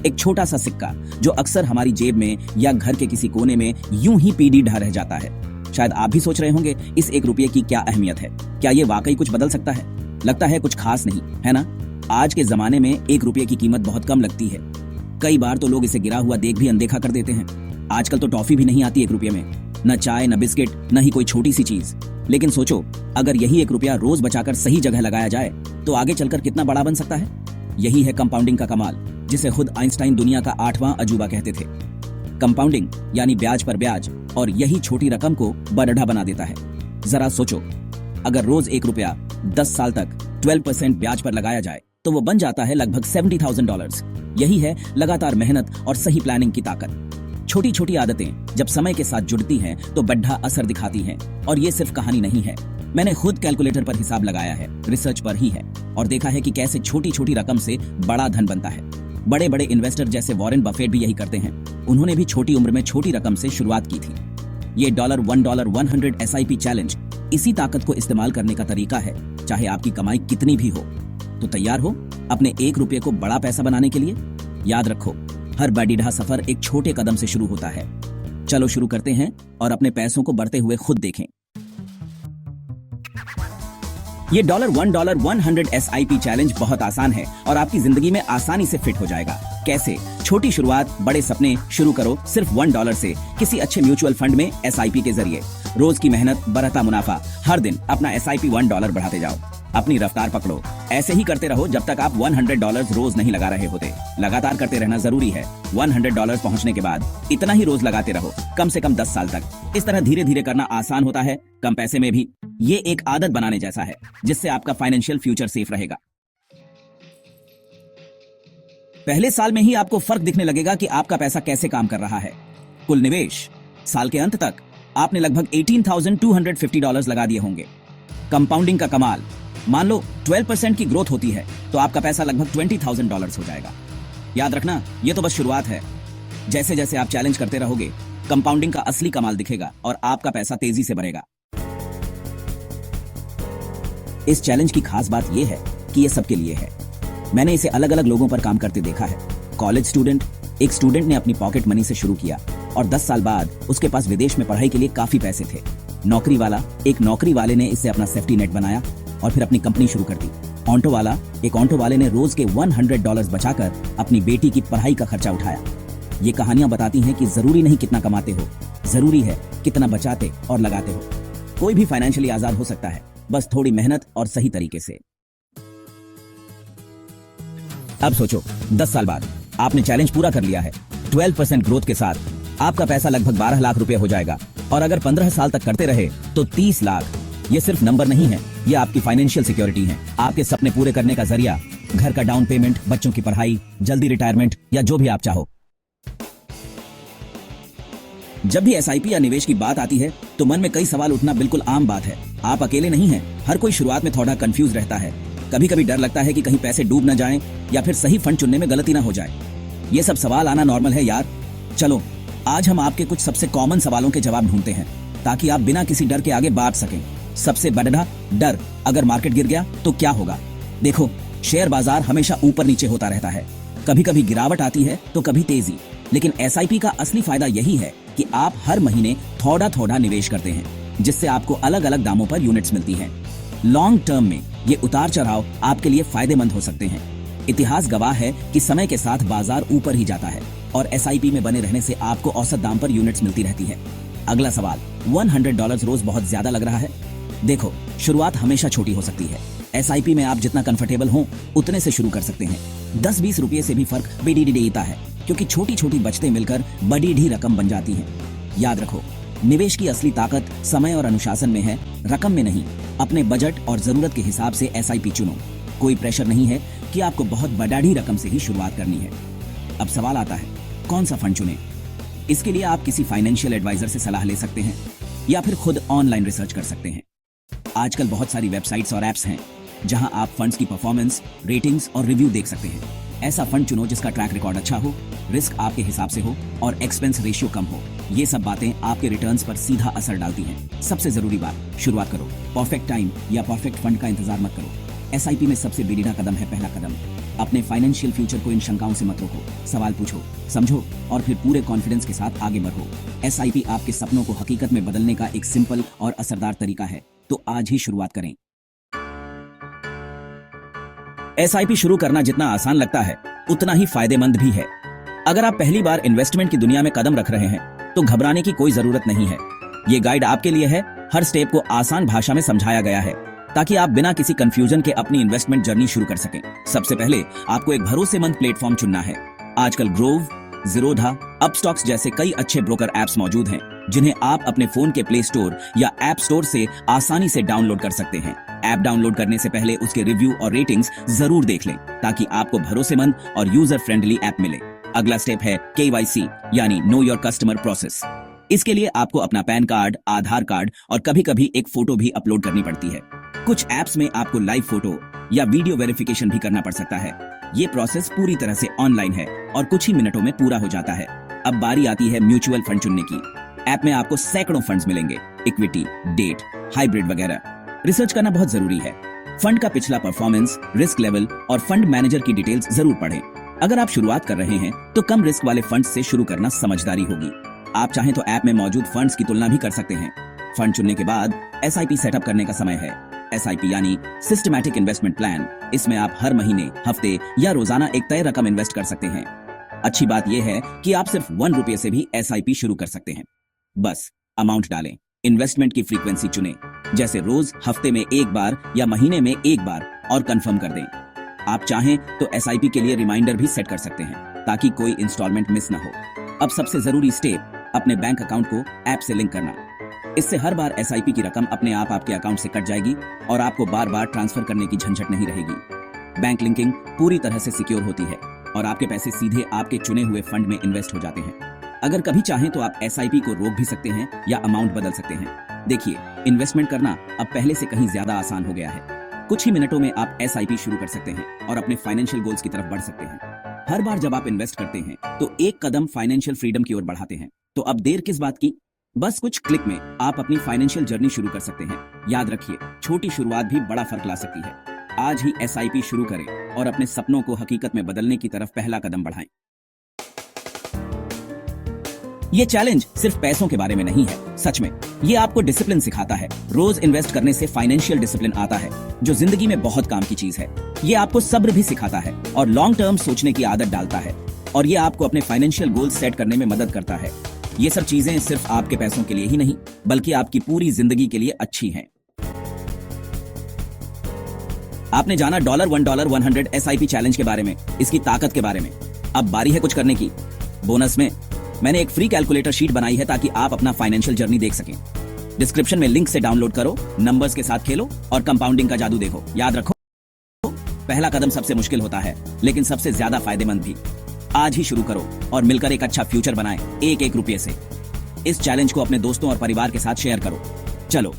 एक छोटा सा सिक्का जो अक्सर हमारी जेब में या घर के किसी कोने में यूं ही पीढ़ी ढह रह जाता है। शायद आप भी सोच रहे होंगे इस 1 रुपये की क्या अहमियत है, क्या ये वाकई कुछ बदल सकता है? लगता है कुछ खास नहीं, है ना? आज के जमाने में 1 रुपये की कीमत बहुत कम लगती है। कई बार तो लोग इसे गिरा हुआ देख भी अनदेखा कर देते हैं। आजकल तो टॉफी भी नहीं आती 1 रुपये में, न चाय, न बिस्किट, न ही कोई छोटी सी चीज। लेकिन सोचो, अगर यही 1 रुपया रोज बचाकर सही जगह लगाया जाए तो आगे चलकर कितना बड़ा बन सकता है। यही है कंपाउंडिंग का कमाल, जिसे खुद आइंस्टाइन दुनिया का 8वां अजूबा कहते थे। कंपाउंडिंग यानी ब्याज पर ब्याज, और यही छोटी रकम को बड़ा बना देता है। जरा सोचो, अगर रोज 1 रुपया 10 साल तक 12% ब्याज पर लगाया जाए तो वो बन जाता है लगभग $70,000। यही है लगातार मेहनत और सही प्लानिंग की ताकत। छोटी छोटी आदतें जब समय के साथ जुड़ती हैं तो बड़ा असर दिखाती हैं। और ये सिर्फ कहानी नहीं है, मैंने खुद कैलकुलेटर पर हिसाब लगाया है, रिसर्च पर ही है, और देखा है कि कैसे छोटी छोटी रकम से बड़ा धन बनता है। बड़े बड़े इन्वेस्टर जैसे वॉरेन बफेट भी यही करते हैं। उन्होंने भी छोटी उम्र में छोटी रकम से शुरुआत की थी। ये $1 SIP चैलेंज इसी ताकत को इस्तेमाल करने का तरीका है, चाहे आपकी कमाई कितनी भी हो। तो तैयार हो अपने 1 रुपये को बड़ा पैसा बनाने के लिए? याद रखो, हर बड़ा सफर एक छोटे कदम से शुरू होता है। चलो शुरू करते हैं और अपने पैसों को बढ़ते हुए खुद देखें। ये $1 SIP चैलेंज बहुत आसान है और आपकी जिंदगी में आसानी से फिट हो जाएगा। कैसे? छोटी शुरुआत, बड़े सपने। शुरू करो सिर्फ $1 से, किसी अच्छे म्यूचुअल फंड में SIP के जरिए। रोज की मेहनत, बढ़ता मुनाफा। हर दिन अपना SIP $1 बढ़ाते जाओ। अपनी रफ्तार पकड़ो, ऐसे ही करते रहो जब तक आप $100 रोज नहीं लगा रहे होते। लगातार करते रहना जरूरी है। $100 पहुंचने के बाद इतना ही रोज लगाते रहो, कम से कम 10 साल तक। इस तरह धीरे धीरे करना आसान होता है, कम पैसे में भी। ये एक आदत बनाने जैसा है, जिससे आपका फाइनेंशियल फ्यूचर सेफ रहेगा। पहले साल में ही आपको फर्क दिखने लगेगा कि आपका पैसा कैसे काम कर रहा है। कुल निवेश, साल के अंत तक आपने लगभग $18,250 लगा दिए होंगे। कंपाउंडिंग का कमाल, मान लो 12% की ग्रोथ होती है तो आपका पैसा लगभग $20,000 हो जाएगा। याद रखना, ये तो बस शुरुआत है। जैसे जैसे आप चैलेंज करते रहोगे, कंपाउंडिंग का असली कमाल दिखेगा और आपका पैसा तेजी से बढ़ेगा। इस चैलेंज की खास बात यह है कि यह सबके लिए है। मैंने इसे अलग अलग लोगों पर काम करते देखा है। कॉलेज स्टूडेंट, एक स्टूडेंट ने अपनी पॉकेट मनी से शुरू किया और 10 साल बाद उसके पास विदेश में पढ़ाई के लिए काफी पैसे थे। नौकरी वाला, एक नौकरी वाले ने इससे अपना सेफ्टी नेट बनाया और फिर अपनी कंपनी शुरू कर दी। ऑटो वाला, एक ऑटो वाले ने रोज के $100 बचाकर अपनी बेटी की पढ़ाई का खर्चा उठाया। ये कहानियां बताती हैं कि जरूरी नहीं कितना कमाते हो, जरूरी है कितना बचाते और लगाते हो। कोई भी फाइनेंशियली आजाद हो सकता है, बस थोड़ी मेहनत और सही तरीके से। अब सोचो, 10 साल बाद आपने चैलेंज पूरा कर लिया है। 12% ग्रोथ के साथ आपका पैसा लगभग 12 लाख रुपए हो जाएगा। और अगर 15 साल तक करते रहे तो 30 लाख। ये सिर्फ नंबर नहीं है, ये आपकी फाइनेंशियल सिक्योरिटी है, आपके सपने पूरे करने का जरिया। घर का डाउन पेमेंट, बच्चों की पढ़ाई, जल्दी रिटायरमेंट, या जो भी आप चाहो। जब भी SIP या निवेश की बात आती है तो मन में कई सवाल उठना बिल्कुल आम बात है। आप अकेले नहीं हैं, हर कोई शुरुआत में थोड़ा कंफ्यूज रहता है। कभी कभी डर लगता है कि कहीं पैसे डूब न जाएं या फिर सही फंड चुनने में गलती ना हो जाए। ये सब सवाल आना नॉर्मल है यार। चलो आज हम आपके कुछ सबसे कॉमन सवालों के जवाब ढूंढते हैं, ताकि आप बिना किसी डर के आगे बढ़ सकें। सबसे बड़ा डर, अगर मार्केट गिर गया तो क्या होगा? देखो, शेयर बाजार हमेशा ऊपर नीचे होता रहता है। कभी कभी गिरावट आती है तो कभी तेजी। लेकिन SIP का असली फायदा यही है कि आप हर महीने थोड़ा थोड़ा निवेश करते हैं, जिससे आपको अलग अलग दामों पर यूनिट्स मिलती हैं। लॉन्ग टर्म में ये उतार चढ़ाव आपके लिए फायदेमंद हो सकते हैं। इतिहास गवाह है कि समय के साथ बाजार ऊपर ही जाता है और SIP में बने रहने से आपको औसत दाम पर यूनिट्स मिलती रहती है। अगला सवाल, $100 रोज बहुत ज्यादा लग रहा है? देखो, शुरुआत हमेशा छोटी हो सकती है। SIP में आप जितना कंफर्टेबल हो उतने से शुरू कर सकते हैं। 10-20 रुपये से भी फर्क बड़ी देता है, क्योंकि छोटी छोटी बचतें मिलकर बड़ी रकम बन जाती हैं। याद रखो, निवेश की असली ताकत समय और अनुशासन में है, रकम में नहीं। अपने बजट और जरूरत के हिसाब से SIP चुनो। कोई प्रेशर नहीं है कि आपको बहुत बड़ी रकम से ही शुरुआत करनी है। अब सवाल आता है, कौन सा फंड चुने? इसके लिए आप किसी फाइनेंशियल एडवाइजर से सलाह ले सकते हैं या फिर खुद ऑनलाइन रिसर्च कर सकते हैं। आजकल बहुत सारी वेबसाइट्स और एप्स हैं जहां आप फंड्स की परफॉर्मेंस, रेटिंग्स और रिव्यू देख सकते हैं। ऐसा फंड चुनो जिसका ट्रैक रिकॉर्ड अच्छा हो, रिस्क आपके हिसाब से हो और एक्सपेंस रेशियो कम हो। ये सब बातें आपके रिटर्न्स पर सीधा असर डालती हैं। सबसे जरूरी बात, शुरुआत करो। परफेक्ट टाइम या परफेक्ट फंड का इंतजार मत करो। SIP में सबसे बेड़ीदा कदम है पहला कदम। अपने फाइनेंशियल फ्यूचर को इन शंकाओं से मत रोको। सवाल पूछो, समझो और फिर पूरे कॉन्फिडेंस के साथ आगे बढ़ो। एसआईपी आपके सपनों को हकीकत में बदलने का एक सिंपल और असरदार तरीका है, तो आज ही शुरुआत करें। एसआईपी शुरू करना जितना आसान लगता है उतना ही फायदेमंद भी है। अगर आप पहली बार इन्वेस्टमेंट की दुनिया में कदम रख रहे हैं तो घबराने की कोई जरूरत नहीं है। ये गाइड आपके लिए है। हर स्टेप को आसान भाषा में समझाया गया है ताकि आप बिना किसी कंफ्यूजन के अपनी इन्वेस्टमेंट जर्नी शुरू कर सकें। सबसे पहले आपको एक भरोसेमंद प्लेटफॉर्म चुनना है। आजकल ग्रोव, ज़ीरोधा, अपस्टॉक्स जैसे कई अच्छे ब्रोकर ऐप्स मौजूद हैं जिन्हें आप अपने फोन के प्ले स्टोर या ऐप स्टोर से आसानी से डाउनलोड कर सकते हैं। ऐप डाउनलोड करने से पहले उसके रिव्यू और रेटिंग्स जरूर देख लें ताकि आपको भरोसेमंद और यूजर फ्रेंडली ऐप मिले। अगला स्टेप है KYC यानी नो योर कस्टमर प्रोसेस। इसके लिए आपको अपना पैन कार्ड, आधार कार्ड और कभी-कभी एक फोटो भी अपलोड करनी पड़ती है। कुछ ऐप्स में आपको लाइव फोटो या वीडियो वेरिफिकेशन भी करना पड़ सकता है। ये प्रोसेस पूरी तरह से ऑनलाइन है और कुछ ही मिनटों में पूरा हो जाता है। अब बारी आती है म्यूचुअल फंड चुनने की। ऐप में आपको सैकड़ों फंड्स मिलेंगे, इक्विटी, डेट, हाइब्रिड वगैरह। रिसर्च करना बहुत जरूरी है। फंड का पिछला परफॉर्मेंस, रिस्क लेवल और फंड मैनेजर की डिटेल्स जरूर पढ़ें। अगर आप शुरुआत कर रहे हैं तो कम रिस्क वाले फंड्स से शुरू करना समझदारी होगी। आप चाहें तो ऐप में मौजूद फंड्स की तुलना भी कर सकते हैं। फंड चुनने के बाद एसआईपी सेटअप करने का समय है। एसआईपी यानी सिस्टमैटिक इन्वेस्टमेंट प्लान। इसमें आप हर महीने, हफ्ते या रोजाना एक तय रकम इन्वेस्ट कर सकते हैं। अच्छी बात यह है कि आप सिर्फ ₹1 से भी एसआईपी शुरू कर सकते हैं। बस अमाउंट डालें, इन्वेस्टमेंट की फ्रीक्वेंसी चुनें, जैसे रोज, हफ्ते में एक बार या महीने में एक बार, और कंफर्म कर दें। आप चाहें तो एसआईपी के लिए रिमाइंडर भी सेट कर सकते हैं ताकि कोई इंस्टॉलमेंट मिस न हो। अब सबसे जरूरी स्टेप, अपने बैंक अकाउंट को ऐप से लिंक करना। इससे हर बार एसआईपी की रकम अपने आप आपके अकाउंट से कट जाएगी और आपको बार बार ट्रांसफर करने की झंझट नहीं रहेगी। बैंक लिंकिंग पूरी तरह से सिक्योर होती है और आपके पैसे सीधे आपके चुने हुए फंड में इन्वेस्ट हो जाते हैं। अगर कभी चाहें तो आप एसआईपी को रोक भी सकते हैं या अमाउंट बदल सकते हैं। देखिए, इन्वेस्टमेंट करना अब पहले से कहीं ज्यादा आसान हो गया है। कुछ ही मिनटों में आप एसआईपी शुरू कर सकते हैं और अपने फाइनेंशियल गोल्स की तरफ बढ़ सकते हैं। हर बार जब आप इन्वेस्ट करते हैं तो एक कदम फाइनेंशियल फ्रीडम की ओर बढ़ाते हैं। तो अब देर किस बात की? बस कुछ क्लिक में आप अपनी फाइनेंशियल जर्नी शुरू कर सकते हैं। याद रखिए, छोटी शुरुआत भी बड़ा फर्क ला सकती है। आज ही एसआईपी शुरू करें और अपने सपनों को हकीकत में बदलने की तरफ पहला कदम बढ़ाएं। ये चैलेंज सिर्फ पैसों के बारे में नहीं है। सच में ये आपको डिसिप्लिन सिखाता है। रोज इन्वेस्ट करने से फाइनेंशियल डिसिप्लिन आता है जो जिंदगी में बहुत काम की चीज है। ये आपको सब्र भी सिखाता है और लॉन्ग टर्म सोचने की आदत डालता है, और ये आपको अपने फाइनेंशियल गोल्स सेट करने में मदद करता है। ये सब चीजें सिर्फ आपके पैसों के लिए ही नहीं बल्कि आपकी पूरी जिंदगी के लिए अच्छी हैं। आपने जाना $1 $100 एसआईपी चैलेंज के बारे में, इसकी ताकत के बारे में। अब बारी है कुछ करने की। बोनस में मैंने एक फ्री कैलकुलेटर शीट बनाई है ताकि आप अपना फाइनेंशियल जर्नी देख सकें। डिस्क्रिप्शन में लिंक से डाउनलोड करो, नंबर्स के साथ खेलो और कंपाउंडिंग का जादू देखो। याद रखो, पहला कदम सबसे मुश्किल होता है लेकिन सबसे ज्यादा फायदेमंद भी। आज ही शुरू करो और मिलकर एक अच्छा फ्यूचर बनाएं, एक एक रुपये से। इस चैलेंज को अपने दोस्तों और परिवार के साथ शेयर करो। चलो